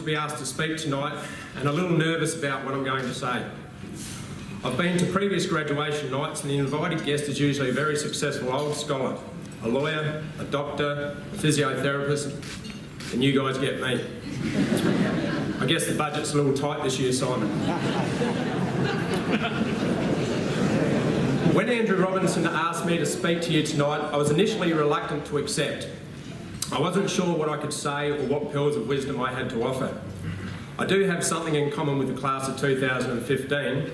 to be asked to speak tonight and a little nervous about what I'm going to say. I've been to previous graduation nights and the invited guest is usually a very successful old scholar, a lawyer, a doctor, a physiotherapist, and you guys get me. I guess the budget's a little tight this year, Simon. When Andrew Robinson asked me to speak to you tonight, I was initially reluctant to accept. I wasn't sure what I could say or what pearls of wisdom I had to offer. I do have something in common with the class of 2015.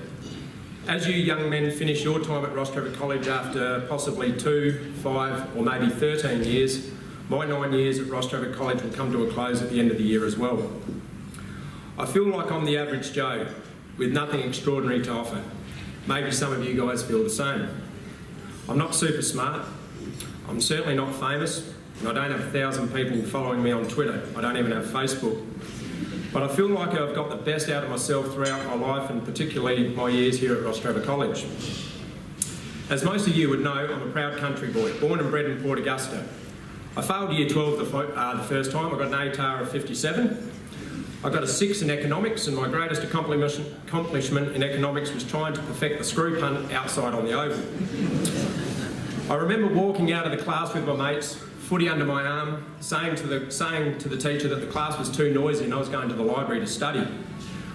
As you young men finish your time at Ross Trevor College after possibly 2, 5 or maybe 13 years, my 9 years at Ross Trevor College will come to a close at the end of the year as well. I feel like I'm the average Joe with nothing extraordinary to offer. Maybe some of you guys feel the same. I'm not super smart, I'm certainly not famous, and I don't have 1,000 people following me on Twitter. I don't even have Facebook. But I feel like I've got the best out of myself throughout my life, and particularly my years here at Ross Trevor College. As most of you would know, I'm a proud country boy, born and bred in Port Augusta. I failed Year 12 the first time. I got an ATAR of 57. I got a 6 in economics, and my greatest accomplishment in economics was trying to perfect the screw punt outside on the oval. I remember walking out of the class with my mates, footy under my arm, saying to the teacher that the class was too noisy and I was going to the library to study.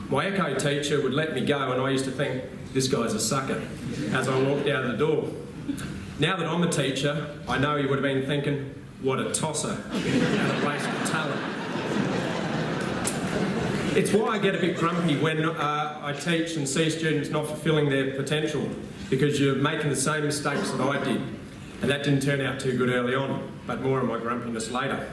My echo teacher would let me go, and I used to think, this guy's a sucker, as I walked out of the door. Now that I'm a teacher, I know he would have been thinking, what a tosser, and a waste of talent. It's why I get a bit grumpy when I teach and see students not fulfilling their potential, because you're making the same mistakes that I did, and that didn't turn out too good early on, but more of my grumpiness later.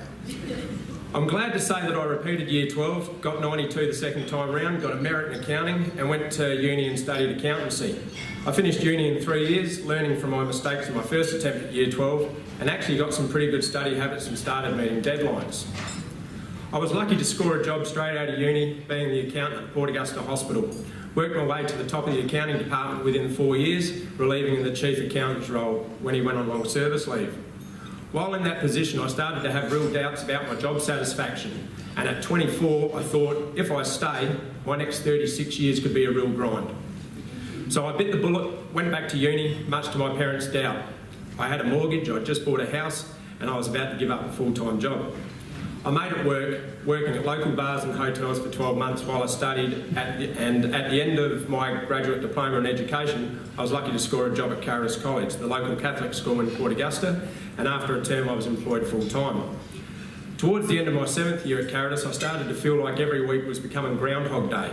I'm glad to say that I repeated Year 12, got 92 the second time round, got a merit in accounting, and went to uni and studied accountancy. I finished uni in 3 years, learning from my mistakes in my first attempt at Year 12, and actually got some pretty good study habits and started meeting deadlines. I was lucky to score a job straight out of uni, being the accountant at Port Augusta Hospital. Worked my way to the top of the accounting department within 4 years, relieving in the chief accountant's role when he went on long service leave. While in that position, I started to have real doubts about my job satisfaction, and at 24, I thought, if I stay, my next 36 years could be a real grind. So I bit the bullet, went back to uni, much to my parents' doubt. I had a mortgage, I'd just bought a house, and I was about to give up a full-time job. I made it work, working at local bars and hotels for 12 months while I studied, and at the end of my graduate diploma in education, I was lucky to score a job at Caris College, the local Catholic school in Port Augusta, and after a term I was employed full-time. Towards the end of my 7th year at Caris, I started to feel like every week was becoming Groundhog Day.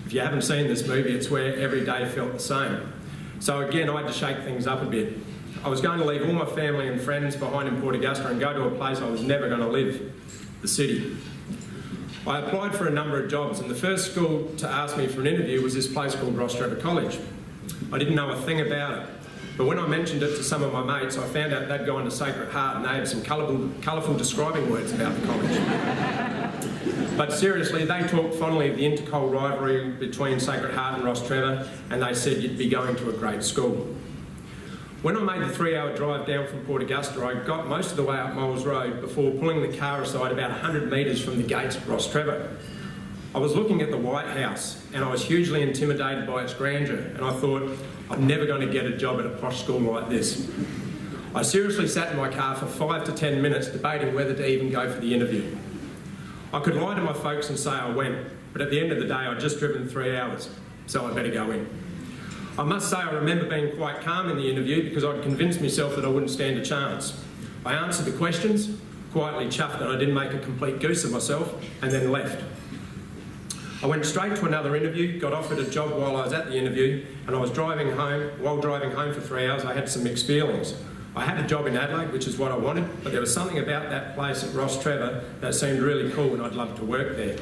If you haven't seen this movie, it's where every day felt the same. So again, I had to shake things up a bit. I was going to leave all my family and friends behind in Port Augusta and go to a place I was never going to live. The city. I applied for a number of jobs, and the first school to ask me for an interview was this place called Ross Trevor College. I didn't know a thing about it, but when I mentioned it to some of my mates, I found out they'd gone to Sacred Heart and they had some colourful describing words about the college. But seriously, they talked fondly of the intercol rivalry between Sacred Heart and Ross Trevor, and they said you'd be going to a great school. When I made the 3-hour drive down from Port Augusta, I got most of the way up Moles Road before pulling the car aside about 100 metres from the gates of Ross Trevor. I was looking at the White House and I was hugely intimidated by its grandeur, and I thought, I'm never going to get a job at a posh school like this. I seriously sat in my car for 5 to 10 minutes debating whether to even go for the interview. I could lie to my folks and say I went, but at the end of the day I'd just driven 3 hours, so I'd better go in. I must say I remember being quite calm in the interview because I'd convinced myself that I wouldn't stand a chance. I answered the questions, quietly chuffed that I didn't make a complete goose of myself, and then left. I went straight to another interview, got offered a job while I was at the interview, and I was driving home. While driving home for 3 hours, I had some mixed feelings. I had a job in Adelaide, which is what I wanted, but there was something about that place at Ross Trevor that seemed really cool and I'd love to work there.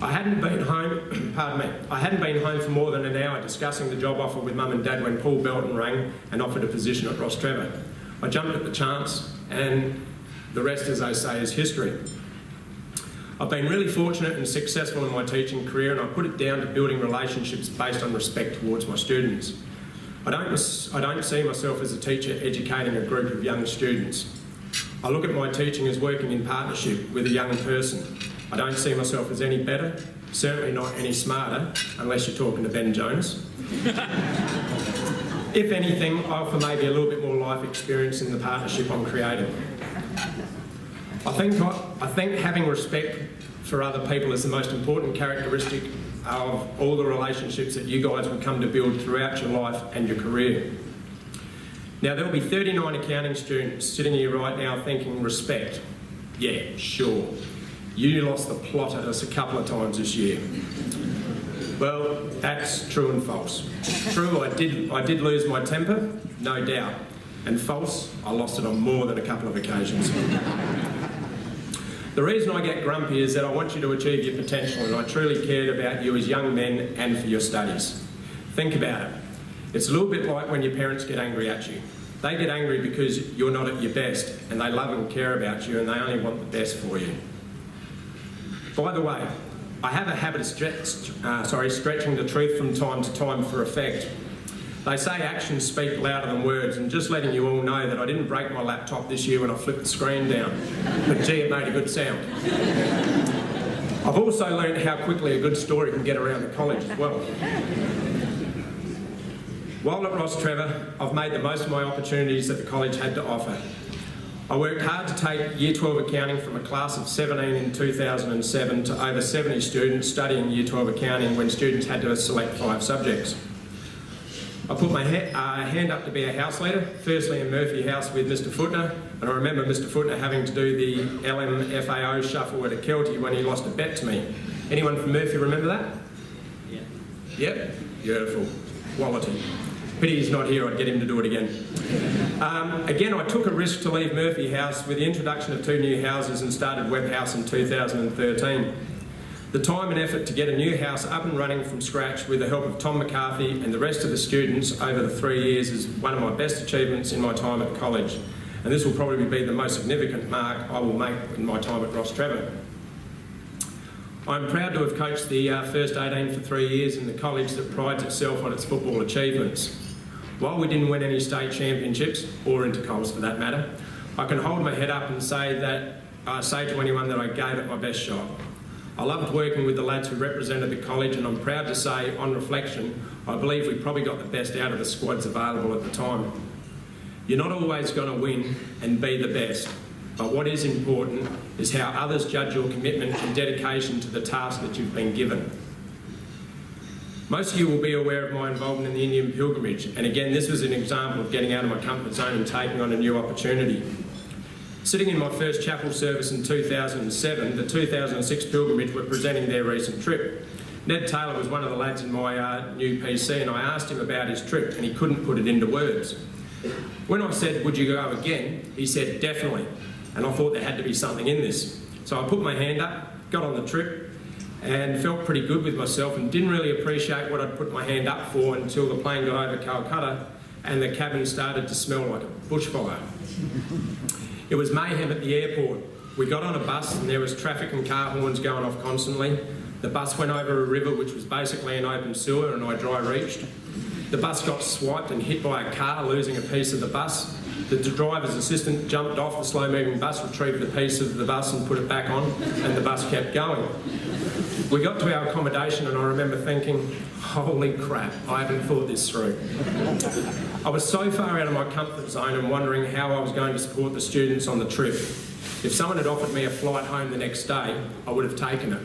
I hadn't been home for more than an hour discussing the job offer with Mum and Dad when Paul Belton rang and offered a position at Ross Trevor. I jumped at the chance, and the rest, as they say, is history. I've been really fortunate and successful in my teaching career, and I put it down to building relationships based on respect towards my students. I don't see myself as a teacher educating a group of young students. I look at my teaching as working in partnership with a young person. I don't see myself as any better, certainly not any smarter, unless you're talking to Ben Jonas. If anything, I offer maybe a little bit more life experience in the partnership I'm creating. I think having respect for other people is the most important characteristic of all the relationships that you guys will come to build throughout your life and your career. Now, there'll be 39 accounting students sitting here right now thinking, respect. Yeah, sure. You lost the plot at us a couple of times this year. Well, that's true and false. True, I did lose my temper, no doubt. And false, I lost it on more than a couple of occasions. The reason I get grumpy is that I want you to achieve your potential, and I truly cared about you as young men and for your studies. Think about it. It's a little bit like when your parents get angry at you. They get angry because you're not at your best, and they love and care about you, and they only want the best for you. By the way, I have a habit of stretching the truth from time to time for effect. They say actions speak louder than words, and just letting you all know that I didn't break my laptop this year when I flipped the screen down. But gee, it made a good sound. I've also learned how quickly a good story can get around the college as well. While at Ross Trevor, I've made the most of my opportunities that the college had to offer. I worked hard to take Year 12 accounting from a class of 17 in 2007 to over 70 students studying Year 12 accounting when students had to select 5 subjects. I put my hand up to be a house leader, firstly in Murphy House with Mr Footner, and I remember Mr Footner having to do the LMFAO shuffle at a Kelty when he lost a bet to me. Anyone from Murphy remember that? Yeah. Yep, beautiful. Quality. Pity he's not here, I'd get him to do it again. Again, I took a risk to leave Murphy House with the introduction of 2 new houses and started Webb House in 2013. The time and effort to get a new house up and running from scratch with the help of Tom McCarthy and the rest of the students over the 3 years is one of my best achievements in my time at college. And this will probably be the most significant mark I will make in my time at Ross Trevor. I'm proud to have coached the first 18 for 3 years in the college that prides itself on its football achievements. While we didn't win any state championships, or intercols for that matter, I can hold my head up and say to anyone that I gave it my best shot. I loved working with the lads who represented the college, and I'm proud to say, on reflection, I believe we probably got the best out of the squads available at the time. You're not always going to win and be the best, but what is important is how others judge your commitment and dedication to the task that you've been given. Most of you will be aware of my involvement in the Indian pilgrimage, and again, this was an example of getting out of my comfort zone and taking on a new opportunity. Sitting in my first chapel service in 2007, the 2006 pilgrimage were presenting their recent trip. Ned Taylor was one of the lads in my new PC, and I asked him about his trip, and he couldn't put it into words. When I said, would you go again? He said, definitely. And I thought there had to be something in this. So I put my hand up, got on the trip, and felt pretty good with myself and didn't really appreciate what I'd put my hand up for until the plane got over Calcutta and the cabin started to smell like a bushfire. It was mayhem at the airport. We got on a bus and there was traffic and car horns going off constantly. The bus went over a river which was basically an open sewer and I dry reached. The bus got swiped and hit by a car, losing a piece of the bus. The driver's assistant jumped off the slow-moving bus, retrieved the piece of the bus and put it back on, and the bus kept going. We got to our accommodation and I remember thinking, holy crap, I haven't thought this through. I was so far out of my comfort zone and wondering how I was going to support the students on the trip. If someone had offered me a flight home the next day, I would have taken it.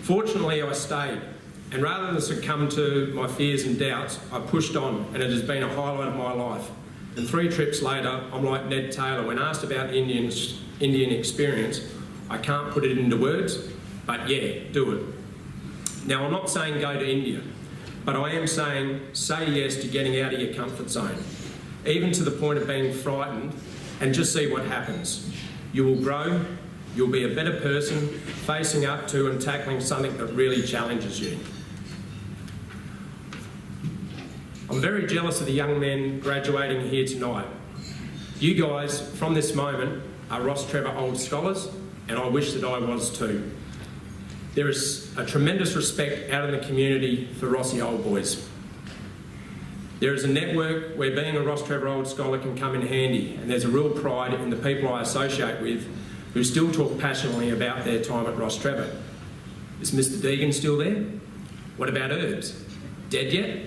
Fortunately, I stayed. And rather than succumb to my fears and doubts, I pushed on, and it has been a highlight of my life. And 3 trips later, I'm like Ned Taylor. When asked about the Indian experience, I can't put it into words, but yeah, do it. Now, I'm not saying go to India, but I am saying say yes to getting out of your comfort zone, even to the point of being frightened, and just see what happens. You will grow, you'll be a better person, facing up to and tackling something that really challenges you. I'm very jealous of the young men graduating here tonight. You guys, from this moment, are Ross Trevor Old Scholars, and I wish that I was too. There is a tremendous respect out in the community for Rossi Old Boys. There is a network where being a Ross Trevor Old Scholar can come in handy, and there's a real pride in the people I associate with who still talk passionately about their time at Ross Trevor. Is Mr. Deegan still there? What about Herbs? Dead yet?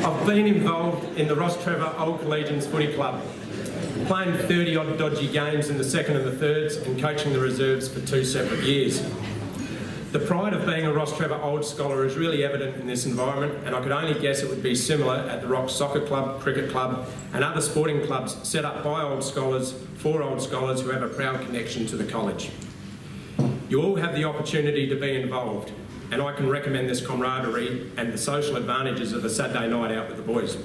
I've been involved in the Ross Trevor Old Collegians Footy Club, playing 30-odd dodgy games in the second and the thirds and coaching the reserves for 2 separate years. The pride of being a Ross Trevor Old Scholar is really evident in this environment, and I could only guess it would be similar at the Rock Soccer Club, Cricket Club and other sporting clubs set up by Old Scholars for Old Scholars who have a proud connection to the college. You all have the opportunity to be involved, and I can recommend this camaraderie and the social advantages of a Saturday night out with the boys.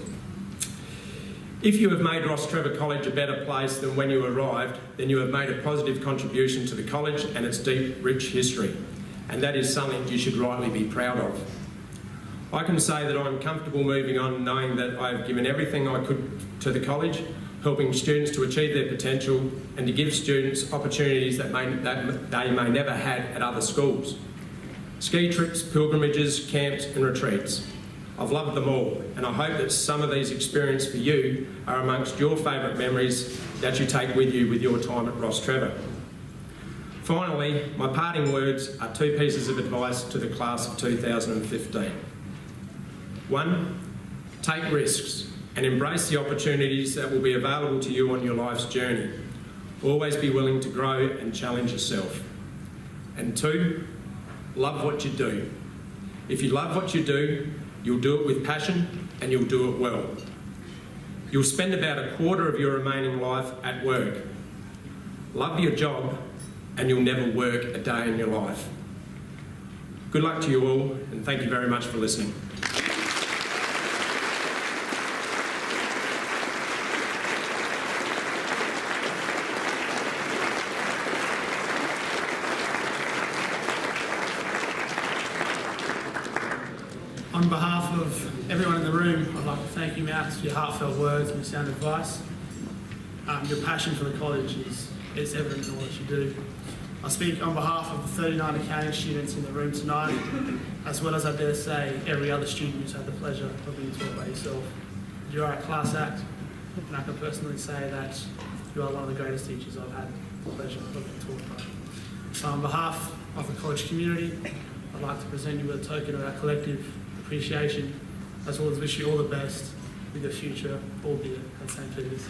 If you have made Ross Trevor College a better place than when you arrived, then you have made a positive contribution to the college and its deep, rich history, and that is something you should rightly be proud of. I can say that I'm comfortable moving on knowing that I have given everything I could to the college, helping students to achieve their potential and to give students opportunities that they may never had at other schools. Ski trips, pilgrimages, camps and retreats. I've loved them all, and I hope that some of these experiences for you are amongst your favourite memories that you take with you with your time at Ross Trevor. Finally, my parting words are 2 pieces of advice to the class of 2015. 1, take risks and embrace the opportunities that will be available to you on your life's journey. Always be willing to grow and challenge yourself. And 2, love what you do. If you love what you do, you'll do it with passion and you'll do it well. You'll spend about a quarter of your remaining life at work. Love your job and you'll never work a day in your life. Good luck to you all, and thank you very much for listening. On behalf of everyone in the room, I'd like to thank you, Max, for your heartfelt words and your sound advice. Your passion for the college is evident in all that you do. I speak on behalf of the 39 accounting students in the room tonight, as well as I dare say every other student who's had the pleasure of being taught by yourself. You are a class act, and I can personally say that you are one of the greatest teachers I've had the pleasure of being taught by. So on behalf of the college community, I'd like to present you with a token of our collective appreciation, as well as wish you all the best with your future, albeit at St. Peter's.